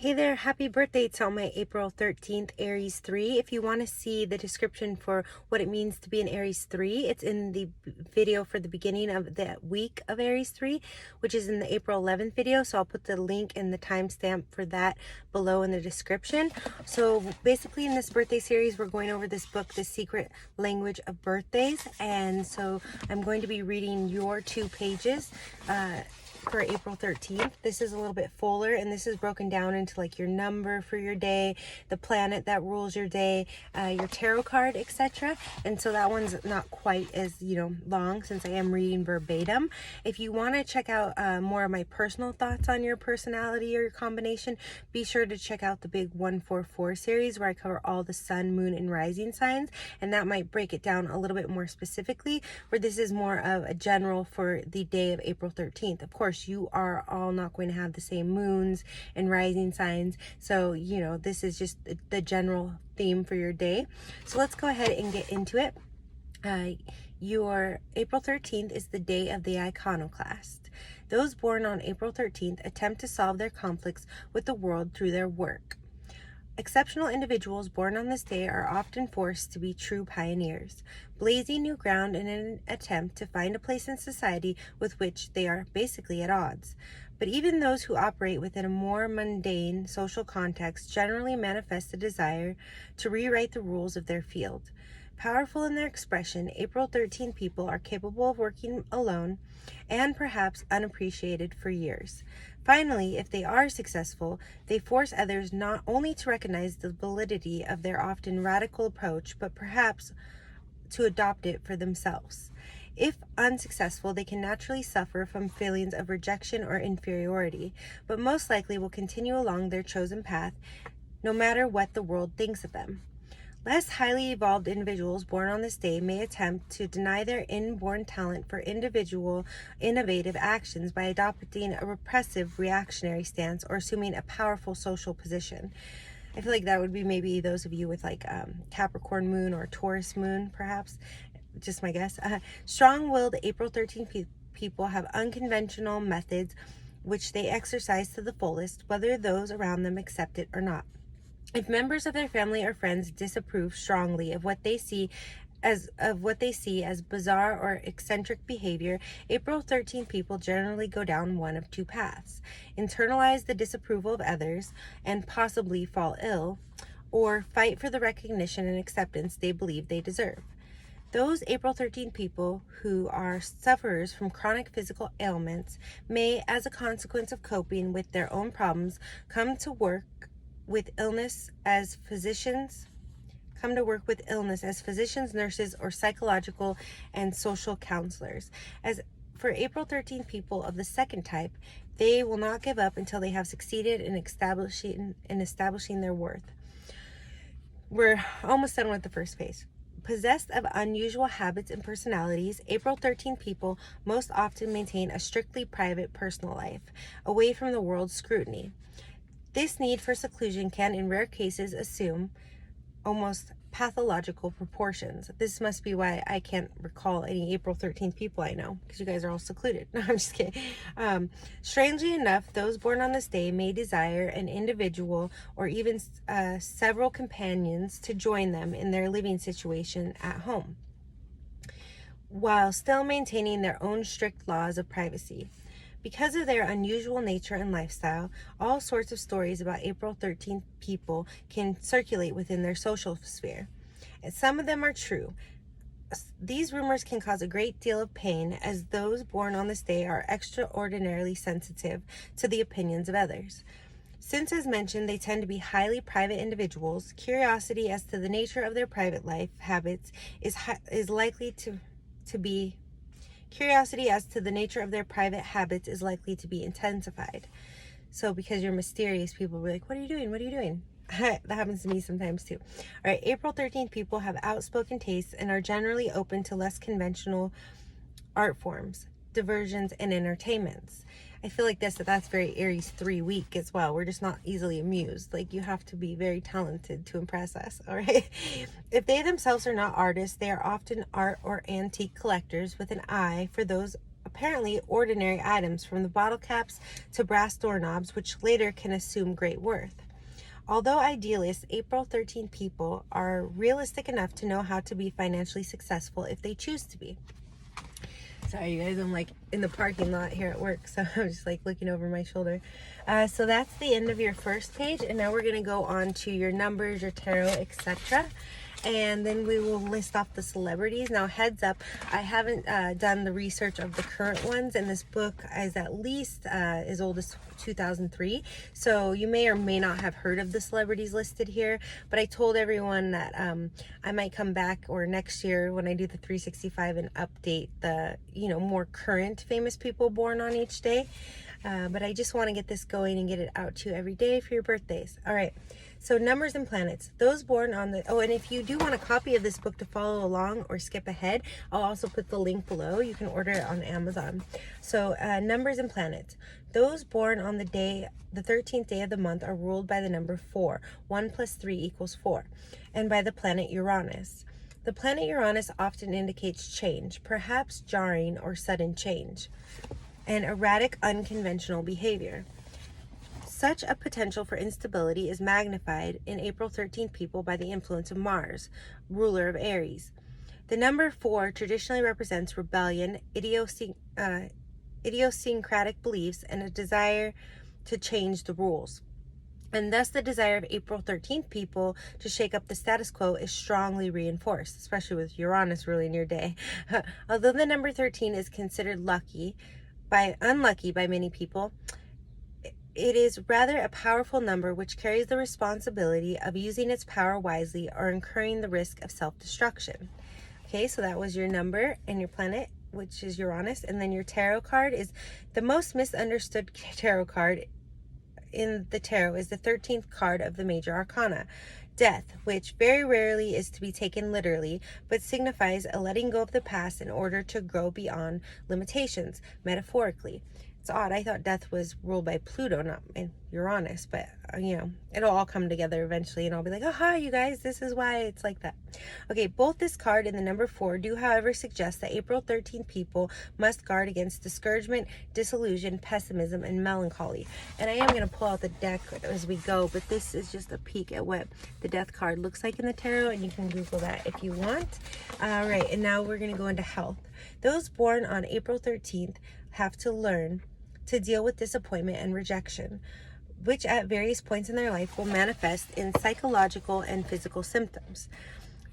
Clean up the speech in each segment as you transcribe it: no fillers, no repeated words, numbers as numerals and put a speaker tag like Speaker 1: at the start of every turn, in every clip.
Speaker 1: Hey there, happy birthday. It's on my April 13th, Aries 3. If you want to see the description for what it means to be an Aries 3, it's in the video for the beginning of the week of Aries 3, which is in the April 11th video. So I'll put the link and the timestamp for that below in the description. So basically in this birthday series, we're going over this book, The Secret Language of Birthdays. And so I'm going to be reading your 2 pages for April 13th. This is a little bit fuller, and this is broken down into like your number for your day, the planet that rules your day, your tarot card, etc. And so that one's not quite as long, since I am reading verbatim. If you want to check out more of my personal thoughts on your personality or your combination, be sure to check out the big 144 series where I cover all the sun, moon, and rising signs, and that might break it down a little bit more specifically, where this is more of a general for the day of April 13th. Of course, you are all not going to have the same moons and rising signs, so this is just the general theme for your day. So let's go ahead and get into it. Your April 13th is the day of the Iconoclast. Those born on April 13th attempt to solve their conflicts with the world through their work. Exceptional individuals born on this day are often forced to be true pioneers, blazing new ground in an attempt to find a place in society with which they are basically at odds. But even those who operate within a more mundane social context generally manifest a desire to rewrite the rules of their field. Powerful in their expression, April 13 people are capable of working alone and perhaps unappreciated for years. Finally, if they are successful, they force others not only to recognize the validity of their often radical approach, but perhaps to adopt it for themselves. If unsuccessful, they can naturally suffer from feelings of rejection or inferiority, but most likely will continue along their chosen path, no matter what the world thinks of them. Less highly evolved individuals born on this day may attempt to deny their inborn talent for individual innovative actions by adopting a repressive reactionary stance or assuming a powerful social position. I feel like that would be maybe those of you with like Capricorn moon or Taurus moon, perhaps. Just my guess. Strong-willed April 13th people have unconventional methods which they exercise to the fullest, whether those around them accept it or not. If members of their family or friends disapprove strongly of what they see as bizarre or eccentric behavior, April 13 people generally go down one of 2 paths: internalize the disapproval of others and possibly fall ill, or fight for the recognition and acceptance they believe they deserve. Those April 13 people who are sufferers from chronic physical ailments may, as a consequence of coping with their own problems, come to work with illness as physicians, nurses, or psychological and social counselors. As for April 13 people of the second type, they will not give up until they have succeeded in establishing their worth. We're almost done with the first phase. Possessed of unusual habits and personalities, April 13 people most often maintain a strictly private personal life, away from the world's scrutiny. This need for seclusion can, in rare cases, assume almost pathological proportions. This must be why I can't recall any April 13th people I know, because you guys are all secluded. No, I'm just kidding. Strangely enough, those born on this day may desire an individual or even several companions to join them in their living situation at home, while still maintaining their own strict laws of privacy. Because of their unusual nature and lifestyle, all sorts of stories about April 13th people can circulate within their social sphere. And some of them are true. These rumors can cause a great deal of pain, as those born on this day are extraordinarily sensitive to the opinions of others. Since, as mentioned, they tend to be highly private individuals, curiosity as to the nature of their private life habits is likely to be intensified. So because you're mysterious, people will be like, what are you doing? What are you doing? That happens to me sometimes too. All right, April 13th people have outspoken tastes and are generally open to less conventional art forms, diversions, and entertainments. I feel like that's very Aries 3 week as well. We're just not easily amused. Like, you have to be very talented to impress us, all right? If they themselves are not artists, they are often art or antique collectors with an eye for those apparently ordinary items, from the bottle caps to brass doorknobs, which later can assume great worth. Although idealists, April 13 people are realistic enough to know how to be financially successful if they choose to be. Sorry, you guys, I'm like in the parking lot here at work, so I'm just like looking over my shoulder. So that's the end of your first page, and now we're going to go on to your numbers, your tarot, etc. And then we will list off the celebrities. Now, heads up, I haven't done the research of the current ones, and this book is at least as old as 2003. So you may or may not have heard of the celebrities listed here, but I told everyone that I might come back or next year when I do the 365 and update the, more current famous people born on each day. But I just want to get this going and get it out to you every day for your birthdays. All right. So numbers and planets. Those born on the... Oh, and if you do want a copy of this book to follow along or skip ahead, I'll also put the link below. You can order it on Amazon. So numbers and planets. Those born on the 13th day of the month are ruled by the number 4. 1 plus 3 equals 4. And by the planet Uranus. The planet Uranus often indicates change, perhaps jarring or sudden change, and erratic, unconventional behavior. Such a potential for instability is magnified in April 13 people by the influence of Mars, ruler of Aries. The number 4 traditionally represents rebellion, idiosyncratic beliefs, and a desire to change the rules. And thus the desire of April 13th people to shake up the status quo is strongly reinforced, especially with Uranus ruling your day. Although the number 13 is considered unlucky by many people, it is rather a powerful number which carries the responsibility of using its power wisely or incurring the risk of self-destruction. Okay, so that was your number and your planet, which is Uranus. And then your tarot card is the most misunderstood tarot card in the tarot is the 13th card of the major arcana, Death, which very rarely is to be taken literally, but signifies a letting go of the past in order to grow beyond limitations, metaphorically. It's odd. I thought death was ruled by Pluto, not Uranus, but it'll all come together eventually, and I'll be like, aha, you guys, this is why it's like that. Okay, both this card and the number 4 do, however, suggest that April 13 people must guard against discouragement, disillusion, pessimism, and melancholy. And I am going to pull out the deck as we go, but this is just a peek at what the death card looks like in the tarot, and you can Google that if you want. All right, and now we're going to go into health. Those born on April 13th have to learn to deal with disappointment and rejection, which at various points in their life will manifest in psychological and physical symptoms.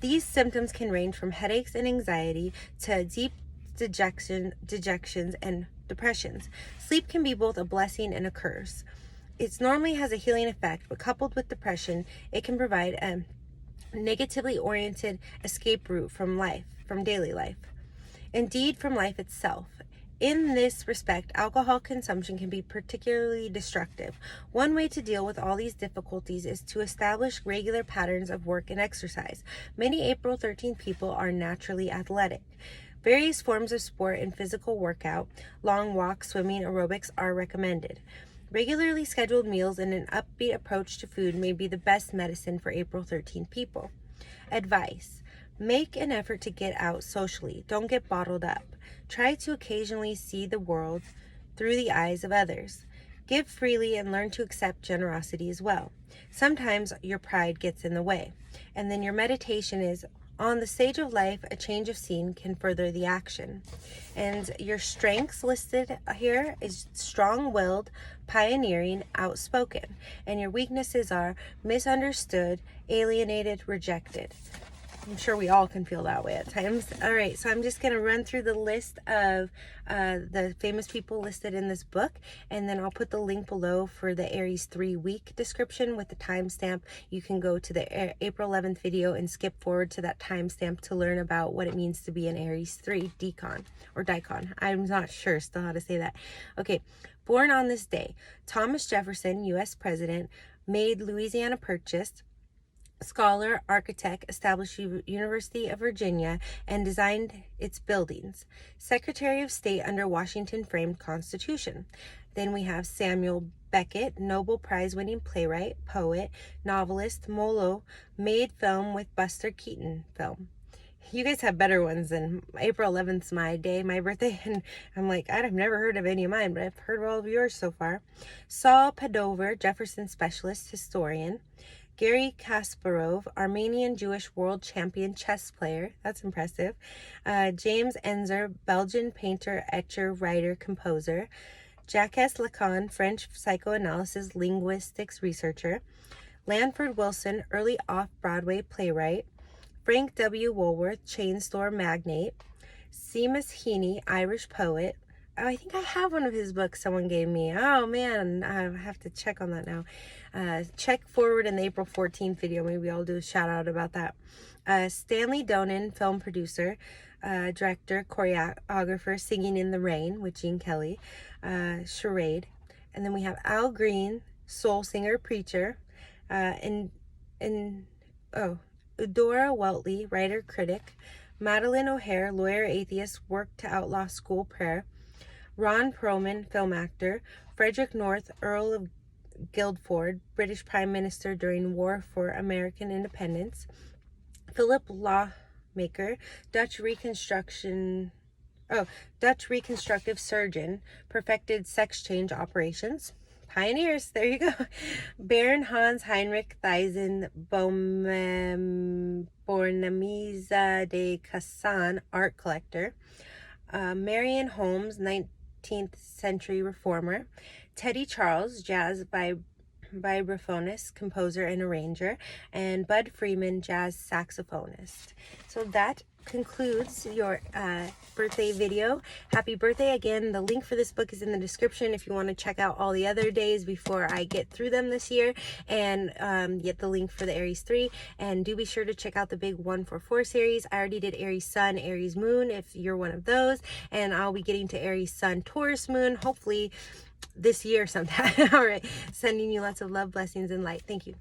Speaker 1: These symptoms can range from headaches and anxiety to deep dejections and depressions. Sleep can be both a blessing and a curse. It normally has a healing effect, but coupled with depression, it can provide a negatively oriented escape route from daily life. Indeed, from life itself. In this respect, alcohol consumption can be particularly destructive. One way to deal with all these difficulties is to establish regular patterns of work and exercise. Many April 13 people are naturally athletic. Various forms of sport and physical workout, long walks, swimming, aerobics are recommended. Regularly scheduled meals and an upbeat approach to food may be the best medicine for April 13 people. Advice: make an effort to get out socially. Don't get bottled up. Try to occasionally see the world through the eyes of others. Give freely and learn to accept generosity as well. Sometimes your pride gets in the way. And then your meditation is, on the stage of life, a change of scene can further the action. And your strengths listed here is strong-willed, pioneering, outspoken. And your weaknesses are misunderstood, alienated, rejected. I'm sure we all can feel that way at times. All right, so I'm just going to run through the list of the famous people listed in this book, and then I'll put the link below for the Aries 3-week description with the timestamp. You can go to the April 11th video and skip forward to that timestamp to learn about what it means to be an Aries 3 decon or dicon. I'm not sure still how to say that. Okay, born on this day, Thomas Jefferson, U.S. President, made Louisiana Purchase, scholar, architect, established University of Virginia, and designed its buildings. Secretary of State under Washington framed Constitution. Then we have Samuel Beckett, Nobel Prize-winning playwright, poet, novelist, Molo, made film with Buster Keaton film. You guys have better ones than April 11th's my day, my birthday, and I'm like, I've never heard of any of mine, but I've heard of all of yours so far. Saul Padover, Jefferson specialist, historian. Gary Kasparov, Armenian Jewish world champion chess player. That's impressive. James Ensor, Belgian painter, etcher, writer, composer. Jacques Lacan, French psychoanalysis, linguistics researcher. Lanford Wilson, early off-Broadway playwright. Frank W. Woolworth, chain store magnate. Seamus Heaney, Irish poet. Oh, I think I have one of his books someone gave me. Oh man, I have to check on that now. Check forward in the April 14th video. Maybe I'll do a shout out about that. Stanley Donen, film producer, director, choreographer, Singing in the Rain with Gene Kelly, Charade. And then we have Al Green, soul singer, preacher, Eudora Weltley, writer, critic. Madeline O'Hare, lawyer, atheist, worked to outlaw school prayer. Ron Perlman, film actor. Frederick North, Earl of Guildford, British Prime Minister during War for American Independence. Philip Lawmaker, Dutch Reconstructive surgeon, perfected sex change operations. Pioneers, there you go. Baron Hans Heinrich Thyssen Bornemisza de Cassan, art collector. Marion Holmes, 19th century reformer. Teddy Charles, jazz vibraphonist, composer, and arranger. And Bud Freeman, jazz saxophonist. So that concludes your birthday video. Happy birthday again. The link for this book is in the description if you want to check out all the other days before I get through them this year, and get the link for the Aries 3. And do be sure to check out the big 144 series. I already did Aries Sun, Aries Moon if you're one of those, and I'll be getting to Aries Sun, Taurus Moon hopefully this year sometime. All right, sending you lots of love, blessings, and light. Thank you.